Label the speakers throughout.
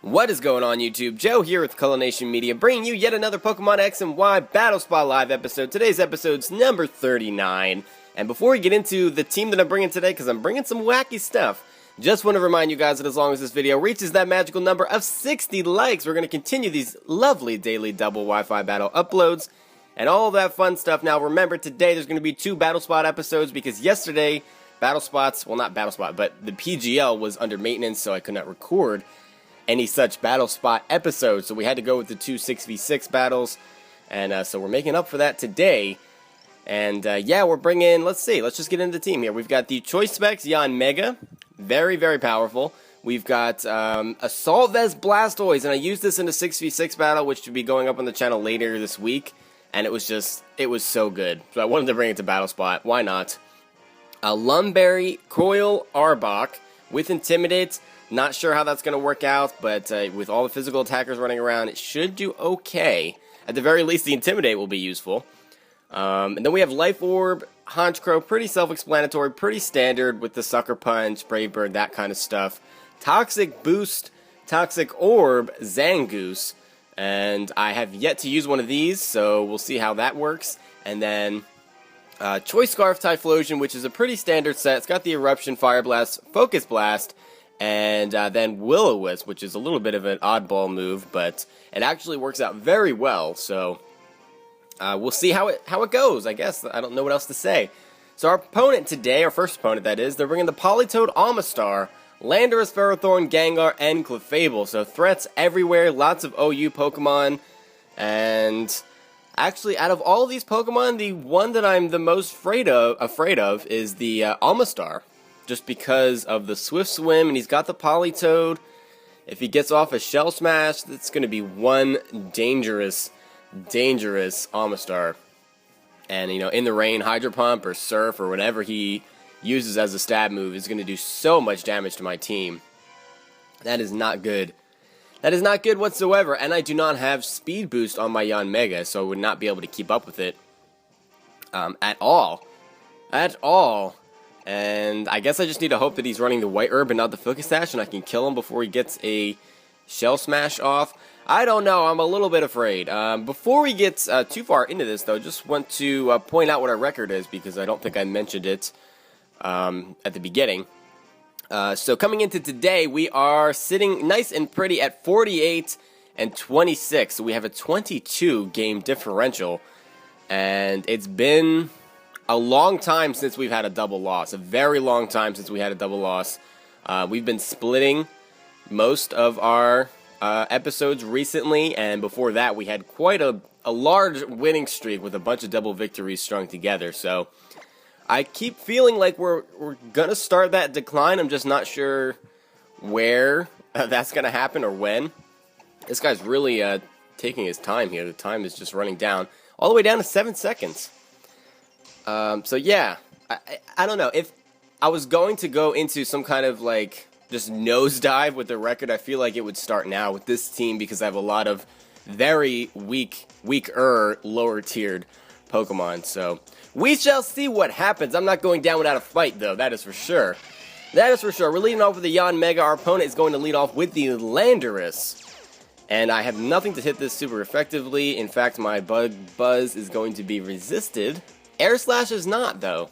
Speaker 1: What is going on, YouTube? Joe here with Culination Media, bringing you yet another Pokemon X and Y Battle Spot Live episode. Today's episode's number 39. And before we get into the team that I'm bringing today, because I'm bringing some wacky stuff, just want to remind you guys that as long as this video reaches that magical number of 60 likes, we're going to continue these lovely daily double Wi-Fi battle uploads and all of that fun stuff. Now, remember, today there's going to be 2 Battle Spot episodes because yesterday, Battle Spots, well, not Battle Spot, but the PGL was under maintenance, so I could not record any such Battle Spot episodes, so we had to go with the 2 6v6 battles, and so we're making up for that today. And yeah, we're bringing, let's just get into the team here. We've got the Choice Specs Yanmega, very, very powerful. We've got Assault Vest Blastoise, and I used this in a 6v6 battle, which should be going up on the channel later this week, and it was so good. So I wanted to bring it to Battle Spot, why not? Lumberry Coil Arbok with Intimidate. Not sure how that's going to work out, but with all the physical attackers running around, it should do okay. At the very least, the Intimidate will be useful. And then we have Life Orb, Honchkrow, pretty self-explanatory, pretty standard with the Sucker Punch, Brave Bird, that kind of stuff. Toxic Boost, Toxic Orb, Zangoose, and I have yet to use one of these, so we'll see how that works. And then Choice Scarf Typhlosion, which is a pretty standard set. It's got the Eruption, Fire Blast, Focus Blast, and then Will-O-Wisp, which is a little bit of an oddball move, but it actually works out very well, so we'll see how it goes, I guess. I don't know what else to say. So our opponent today, our first opponent that is, they're bringing the Politoed Amistar, Landorus, Ferrothorn, Gengar, and Clefable. So threats everywhere, lots of OU Pokemon, and actually, out of all of these Pokemon, the one that I'm the most afraid of is the Amistar. Just because of the Swift Swim, and he's got the Politoed. If he gets off a Shell Smash, that's going to be one dangerous Amistar. And, you know, in the rain, Hydro Pump or Surf or whatever he uses as a stab move is going to do so much damage to my team. That is not good. That is not good whatsoever, and I do not have Speed Boost on my Yanmega, so I would not be able to keep up with it at all. At all. And I guess I just need to hope that he's running the White Herb and not the Focus Sash, and I can kill him before he gets a Shell Smash off. I don't know, I'm a little bit afraid. Before we get too far into this, though, just want to point out what our record is, because I don't think I mentioned it at the beginning. So coming into today, we are sitting nice and pretty at 48 and 26. So we have a 22 game differential, and it's been a long time since we've had a double loss. A very long time since we had a double loss. We've been splitting most of our episodes recently, and before that we had quite a large winning streak with a bunch of double victories strung together. So I keep feeling like we're gonna start that decline. I'm just not sure where that's gonna happen or when. This guy's really taking his time here. The time is just running down, all the way down to 7 seconds. So yeah, I don't know. If I was going to go into some kind of like just nosedive with the record, I feel like it would start now with this team, because I have a lot of very weaker, lower tiered Pokemon. So we shall see what happens. I'm not going down without a fight, though. That is for sure. That is for sure. We're leading off with the Yanmega. Our opponent is going to lead off with the Landorus. And I have nothing to hit this super effectively. In fact, my Buzz is going to be resisted. Air Slash is not, though.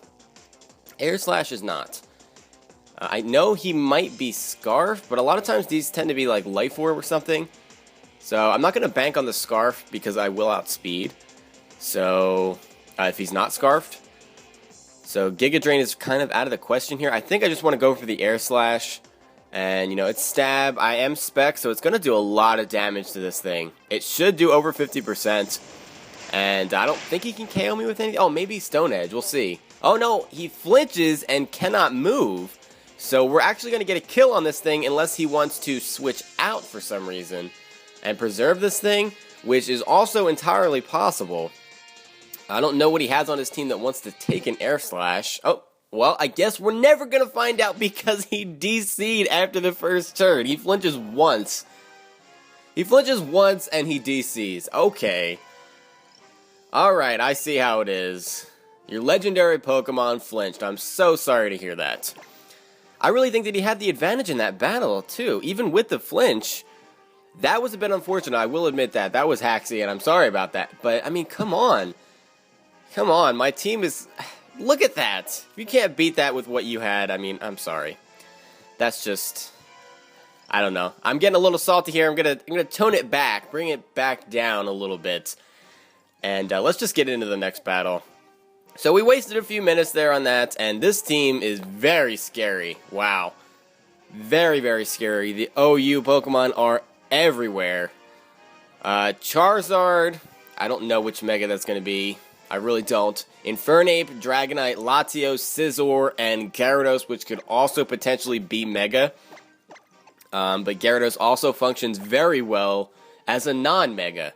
Speaker 1: Air Slash is not. I know he might be Scarf, but a lot of times these tend to be like Life Orb or something. So I'm not going to bank on the Scarf because I will outspeed. So if he's not Scarfed. So Giga Drain is kind of out of the question here. I think I just want to go for the Air Slash. And, you know, it's Stab. I am Spec, so it's going to do a lot of damage to this thing. It should do over 50%. And I don't think he can KO me with anything. Oh, maybe Stone Edge. We'll see. Oh, no. He flinches and cannot move. So we're actually going to get a kill on this thing unless he wants to switch out for some reason and preserve this thing, which is also entirely possible. I don't know what he has on his team that wants to take an Air Slash. Oh, well, I guess we're never going to find out because he DC'd after the first turn. He flinches once. He flinches once and he DC's. Okay. Alright, I see how it is. Your legendary Pokemon flinched. I'm so sorry to hear that. I really think that he had the advantage in that battle, too. Even with the flinch, That was a bit unfortunate, I will admit that. That was hacksy, and I'm sorry about that. But, I mean, come on. Come on, my team is... Look at that! If you can't beat that with what you had, I mean, I'm sorry. That's just... I don't know. I'm getting a little salty here. I'm gonna tone it back, bring it back down a little bit. And let's just get into the next battle. So we wasted a few minutes there on that, and this team is very scary. Wow. Very, very scary. The OU Pokemon are everywhere. Charizard, I don't know which Mega that's going to be. I really don't. Infernape, Dragonite, Latios, Scizor, and Gyarados, which could also potentially be Mega. But Gyarados also functions very well as a non-Mega.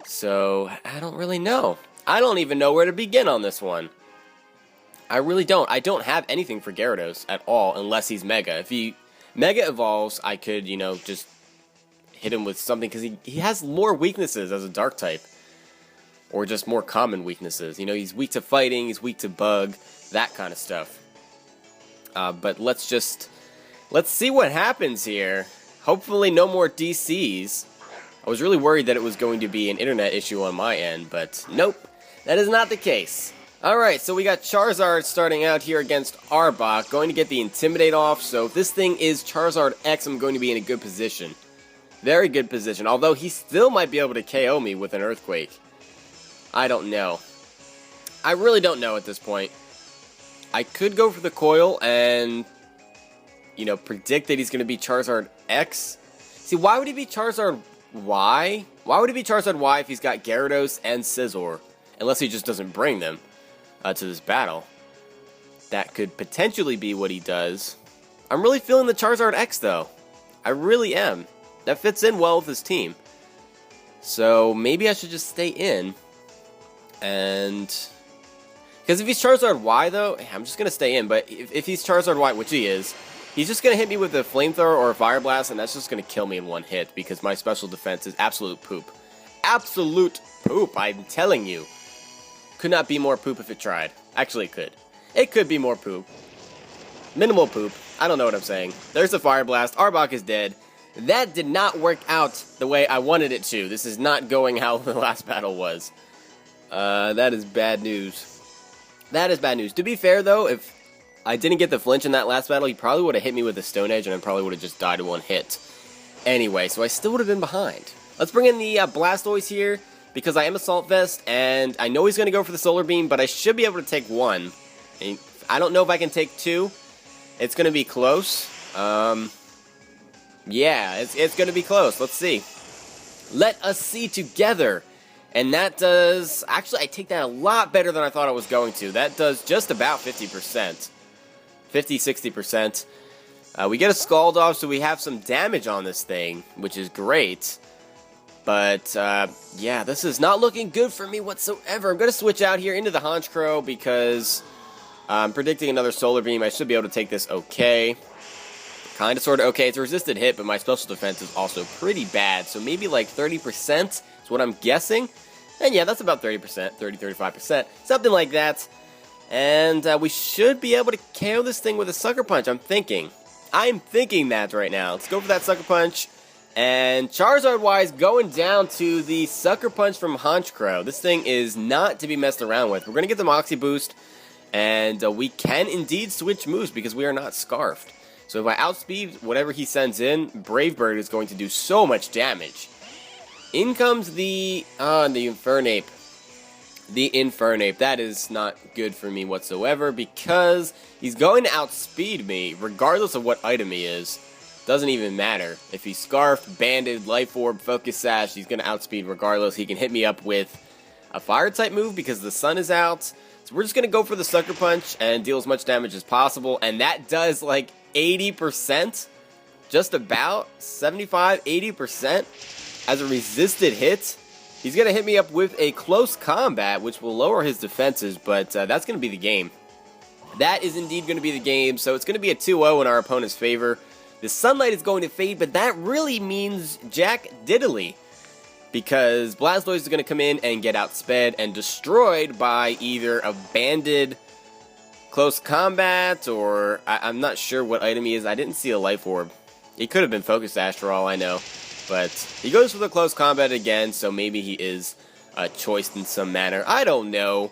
Speaker 1: So, I don't really know. I don't even know where to begin on this one. I really don't. I don't have anything for Gyarados at all, unless he's Mega. If he Mega evolves, I could, you know, just hit him with something, because he has more weaknesses as a Dark type. Or just more common weaknesses. You know, he's weak to fighting, he's weak to bug, that kind of stuff. But let's see what happens here. Hopefully no more DCs. I was really worried that it was going to be an internet issue on my end, but nope, that is not the case. Alright, so we got Charizard starting out here against Arbok, going to get the Intimidate off, so if this thing is Charizard X, I'm going to be in a good position. Very good position, although he still might be able to KO me with an Earthquake. I don't know. I really don't know at this point. I could go for the Coil and, you know, predict that he's going to be Charizard X. See, why would he be Charizard Y? Why would he be Charizard Y if he's got Gyarados and Scizor? Unless he just doesn't bring them to this battle. That could potentially be what he does. I'm really feeling the Charizard X, though. I really am. That fits in well with his team. So, maybe I should just stay in. And... because if he's Charizard Y, though, I'm just going to stay in. But if he's Charizard Y, which he is, he's just going to hit me with a Flamethrower or a Fire Blast, and that's just going to kill me in one hit, because my special defense is absolute poop. Absolute poop, I'm telling you. Could not be more poop if it tried. Actually, it could. It could be more poop. Minimal poop. I don't know what I'm saying. There's a Fire Blast. Arbok is dead. That did not work out the way I wanted it to. This is not going how the last battle was. That is bad news. That is bad news. To be fair, though, if I didn't get the flinch in that last battle, he probably would have hit me with a Stone Edge, and I probably would have just died in one hit. Anyway, so I still would have been behind. Let's bring in the Blastoise here, because I am Assault Vest, and I know he's going to go for the Solar Beam, but I should be able to take one. And I don't know if I can take two. It's going to be close. Yeah, it's going to be close. Let's see. Let us see together. And that does... actually, I take that a lot better than I thought it was going to. That does just about 50%. 50-60%. We get a Scald off, so we have some damage on this thing, which is great. But, yeah, this is not looking good for me whatsoever. I'm going to switch out here into the Honchkrow because I'm predicting another Solar Beam. I should be able to take this okay. Kind of, sort of okay. It's a resisted hit, but my special defense is also pretty bad. So maybe like 30% is what I'm guessing. And yeah, that's about 30%, 30-35%, something like that. And we should be able to KO this thing with a Sucker Punch, I'm thinking. I'm thinking that right now. Let's go for that Sucker Punch. And Charizard-wise, going down to the Sucker Punch from Honchkrow. This thing is not to be messed around with. We're going to get the Moxie Boost, and we can indeed switch moves because we are not Scarfed. So if I outspeed whatever he sends in, Brave Bird is going to do so much damage. In comes the Infernape. The Infernape. That is not good for me whatsoever because he's going to outspeed me regardless of what item he is. Doesn't even matter. If he's Scarfed, Banded, Life Orb, Focus Sash, he's going to outspeed regardless. He can hit me up with a Fire-type move because the sun is out. So we're just going to go for the Sucker Punch and deal as much damage as possible. And that does like 80%. Just about 75-80% as a resisted hit. He's going to hit me up with a Close Combat, which will lower his defenses, but that's going to be the game. That is indeed going to be the game, so it's going to be a 2-0 in our opponent's favor. The Sunlight is going to fade, but that really means Jack Diddley, because Blastoise is going to come in and get outsped and destroyed by either a Banded Close Combat, or I'm not sure what item he is. I didn't see a Life Orb. He could have been Focused Sash for all I know. But he goes for the close combat again, so maybe he is choiced in some manner. I don't know.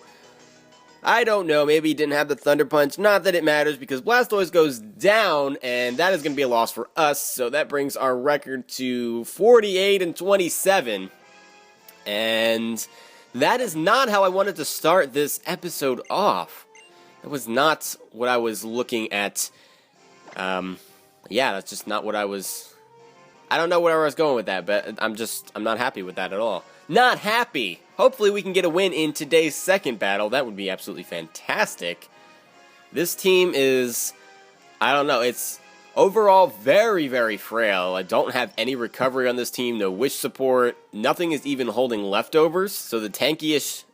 Speaker 1: Maybe he didn't have the Thunder Punch. Not that it matters, because Blastoise goes down, and that is going to be a loss for us. So that brings our record to 48-27. And that is not how I wanted to start this episode off. That was not what I was looking at. Yeah, that's just not what I was... I don't know where I was going with that, but I'm not happy with that at all. Not happy! Hopefully we can get a win in today's second battle. That would be absolutely fantastic. This team is... I don't know, it's overall very, very frail. I don't have any recovery on this team, no wish support. Nothing is even holding leftovers, so the tankiest,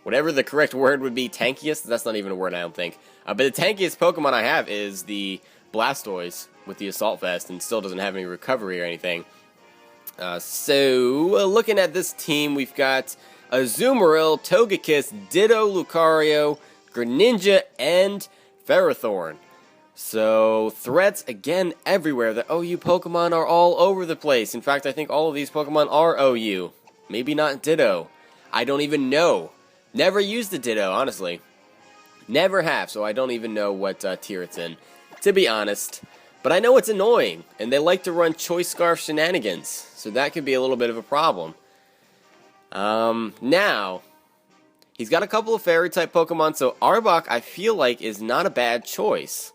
Speaker 1: whatever the correct word would be, tankiest, that's not even a word I don't think. But the tankiest Pokemon I have is the Blastoise with the Assault Vest, and still doesn't have any recovery or anything. So, looking at this team, we've got Azumarill, Togekiss, Ditto, Lucario, Greninja, and Ferrothorn. So, threats again everywhere. The OU Pokemon are all over the place. In fact, I think all of these Pokemon are OU. Maybe not Ditto. I don't even know. Never used the Ditto, honestly. Never have, so I don't even know what tier it's in, to be honest. But I know it's annoying, and they like to run Choice Scarf shenanigans, so that could be a little bit of a problem. Now, he's got a couple of Fairy-type Pokemon, so Arbok, I feel like, is not a bad choice.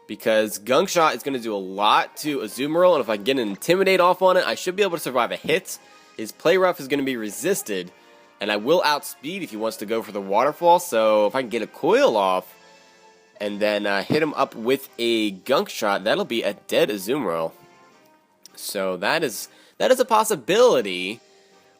Speaker 1: Because Gunk Shot is going to do a lot to Azumarill, and if I can get an Intimidate off on it, I should be able to survive a hit. His Play Rough is going to be resisted, and I will outspeed if he wants to go for the Waterfall, so if I can get a Coil off, and then hit him up with a Gunk Shot, that'll be a dead Azumarill. So that is a possibility.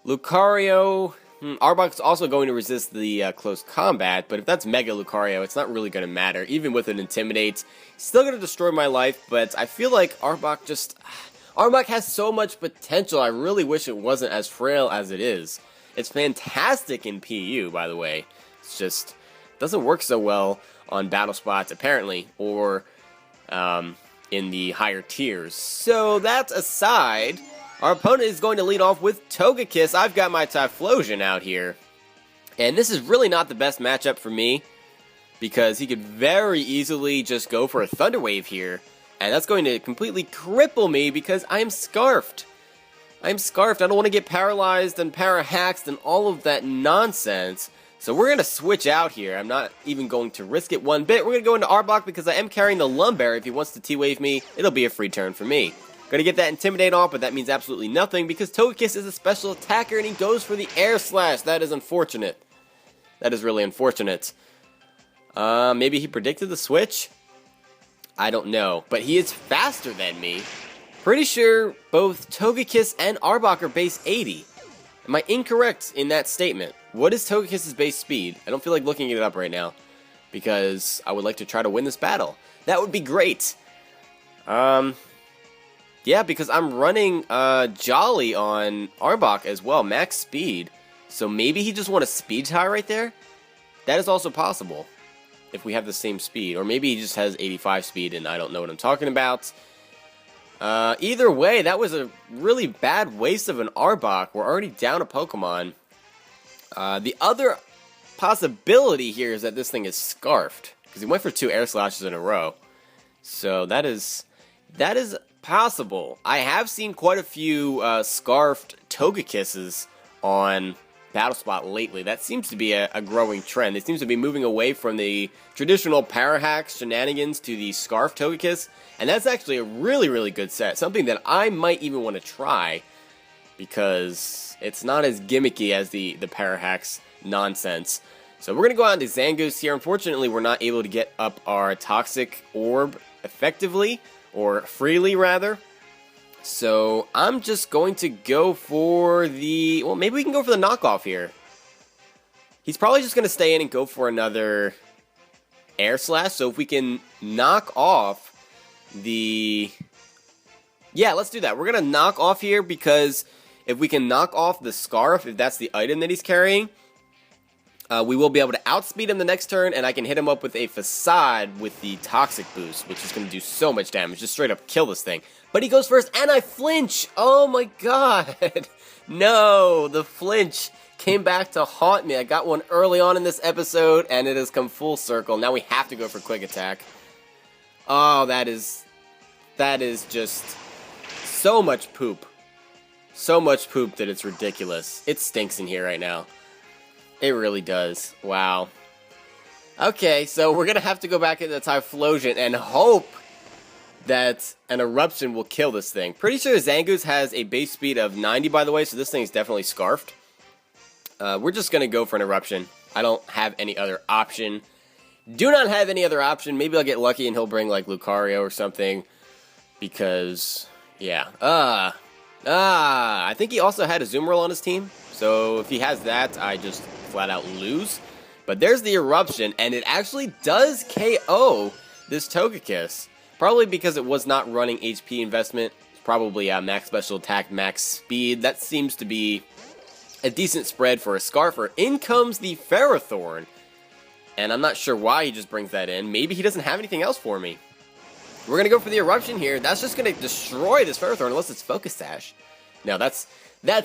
Speaker 1: Lucario, Arbok's also going to resist the close combat, but if that's Mega Lucario, it's not really going to matter. Even with an Intimidate, he's still going to destroy my life, but I feel like Arbok has so much potential. I really wish it wasn't as frail as it is. It's fantastic in PU, by the way. It's just doesn't work so well on battle spots, apparently, or in the higher tiers. So that aside, our opponent is going to lead off with Togekiss. I've got my Typhlosion out here, and this is really not the best matchup for me, because he could very easily just go for a Thunder Wave here, and that's going to completely cripple me because I am Scarfed. I'm Scarfed. I don't want to get paralyzed and para-haxed and all of that nonsense. So we're going to switch out here. I'm not even going to risk it one bit. We're going to go into Arbok because I am carrying the Lumberry. If he wants to T-Wave me, it'll be a free turn for me. Going to get that Intimidate off, but that means absolutely nothing because Togekiss is a special attacker and he goes for the Air Slash. That is unfortunate. That is really unfortunate. Maybe he predicted the switch? I don't know, but he is faster than me. Pretty sure both Togekiss and Arbok are base 80. Am I incorrect in that statement? What is Togekiss's base speed? I don't feel like looking it up right now, because I would like to try to win this battle. That would be great. Yeah, because I'm running Jolly on Arbok as well, max speed. So maybe he just won a speed tie right there? That is also possible, if we have the same speed. Or maybe he just has 85 speed and I don't know what I'm talking about. Either way, that was a really bad waste of an Arbok. We're already down a Pokemon. The other possibility here is that this thing is Scarfed, because he went for 2 Air Slashes in a row. So that is possible. I have seen quite a few Scarfed Togekisses on BattleSpot lately. That seems to be a growing trend. It seems to be moving away from the traditional Parahax shenanigans to the Scarf Togekiss, and that's actually a really, really good set. Something that I might even want to try, because it's not as gimmicky as the Parahax nonsense. So we're going to go on to Zangoose here. Unfortunately, we're not able to get up our Toxic Orb effectively, or freely rather. So I'm just going to go for the... Well, maybe we can go for the knockoff here. He's probably just going to stay in and go for another Air Slash. So if we can knock off the... Yeah, let's do that. We're going to knock off here because if we can knock off the Scarf, if that's the item that he's carrying, we will be able to outspeed him the next turn, and I can hit him up with a Facade with the Toxic Boost, which is going to do so much damage. Just straight up kill this thing. But he goes first, and I flinch! Oh my god! No, the flinch came back to haunt me. I got one early on in this episode, and it has come full circle. Now we have to go for Quick Attack. Oh, that is just so much poop. So much poop that it's ridiculous. It stinks in here right now. It really does. Wow. Okay, so we're going to have to go back into the Typhlosion and hope that an Eruption will kill this thing. Pretty sure Zangoose has a base speed of 90, by the way, so this thing is definitely scarfed. We're just going to go for an Eruption. I don't have any other option. Do not have any other option. Maybe I'll get lucky and he'll bring, like, Lucario or something. Because, yeah. I think he also had a Azumarill on his team. So if he has that, I just flat out lose. But there's the Eruption, and it actually does KO this Togekiss. Probably because it was not running HP investment. Probably max special attack, max speed. That seems to be a decent spread for a Scarfer. In comes the Ferrothorn. And I'm not sure why he just brings that in. Maybe he doesn't have anything else for me. We're going to go for the Eruption here. That's just going to destroy this Ferrothorn unless it's Focus Sash. No, that's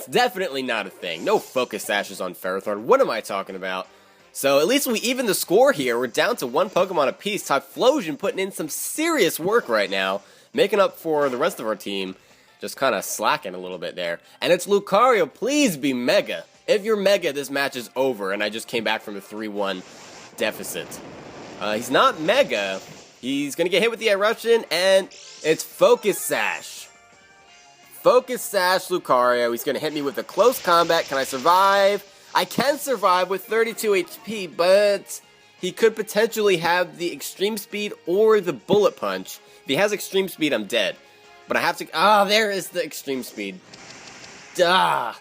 Speaker 1: definitely not a thing. No Focus Sashes on Ferrothorn. What am I talking about? So at least we even the score here. We're down to one Pokemon apiece. Typhlosion putting in some serious work right now. Making up for the rest of our team. Just kind of slacking a little bit there. And it's Lucario. Please be Mega. If you're Mega, this match is over. And I just came back from a 3-1 deficit. He's not Mega. He's going to get hit with the Eruption. And it's Focus Sash. Focus Sash Lucario. He's going to hit me with a close combat. Can I survive? I can survive with 32 HP, but he could potentially have the Extreme Speed or the Bullet Punch. If he has Extreme Speed, I'm dead. But I have to... Ah, there is the Extreme Speed. Duh.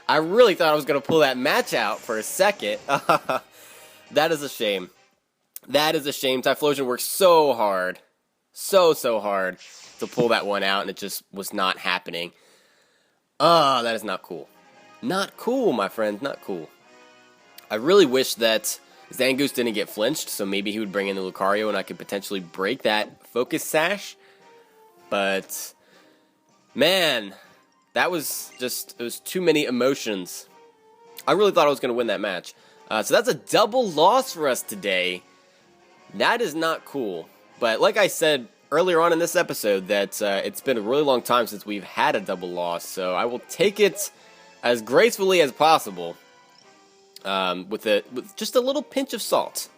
Speaker 1: I really thought I was going to pull that match out for a second. That is a shame. That is a shame. Typhlosion worked so hard. So hard to pull that one out, and it just was not happening. Oh, that is not cool. Not cool, my friend. Not cool. I really wish that Zangoose didn't get flinched, so maybe he would bring in the Lucario and I could potentially break that Focus Sash. But, man, that was just, it was too many emotions. I really thought I was going to win that match. So that's a double loss for us today. That is not cool. But like I said earlier on in this episode, that it's been a really long time since we've had a double loss, so I will take it as gracefully as possible, with just a little pinch of salt,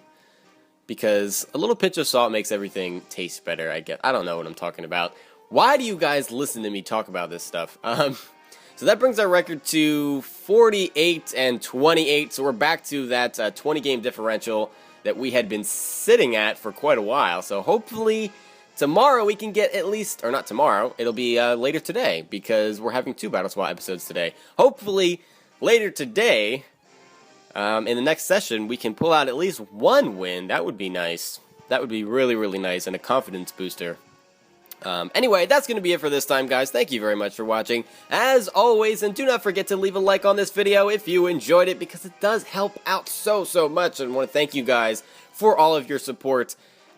Speaker 1: because a little pinch of salt makes everything taste better. I don't know what I'm talking about. Why do you guys listen to me talk about this stuff? So that brings our record to 48 and 28. So we're back to that 20 game differential that we had been sitting at for quite a while. So hopefully tomorrow we can get at least, or not tomorrow, it'll be later today, because we're having 2 Battle Squad episodes today. Hopefully, later today, in the next session, we can pull out at least 1 win. That would be nice. That would be really, really nice, and a confidence booster. Anyway, that's going to be it for this time, guys. Thank you very much for watching, as always, and do not forget to leave a like on this video if you enjoyed it, because it does help out so much, and I want to thank you guys for all of your support,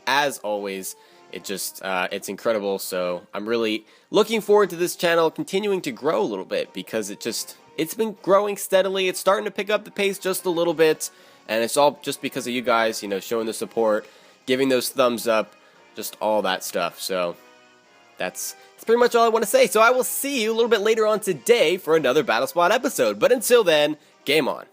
Speaker 1: as always. It's incredible, so I'm really looking forward to this channel continuing to grow a little bit, because it's been growing steadily. It's starting to pick up the pace just a little bit, and it's all just because of you guys, showing the support, giving those thumbs up, just all that stuff. So that's pretty much all I want to say. So I will see you a little bit later on today for another Battle Squad episode, but until then, game on.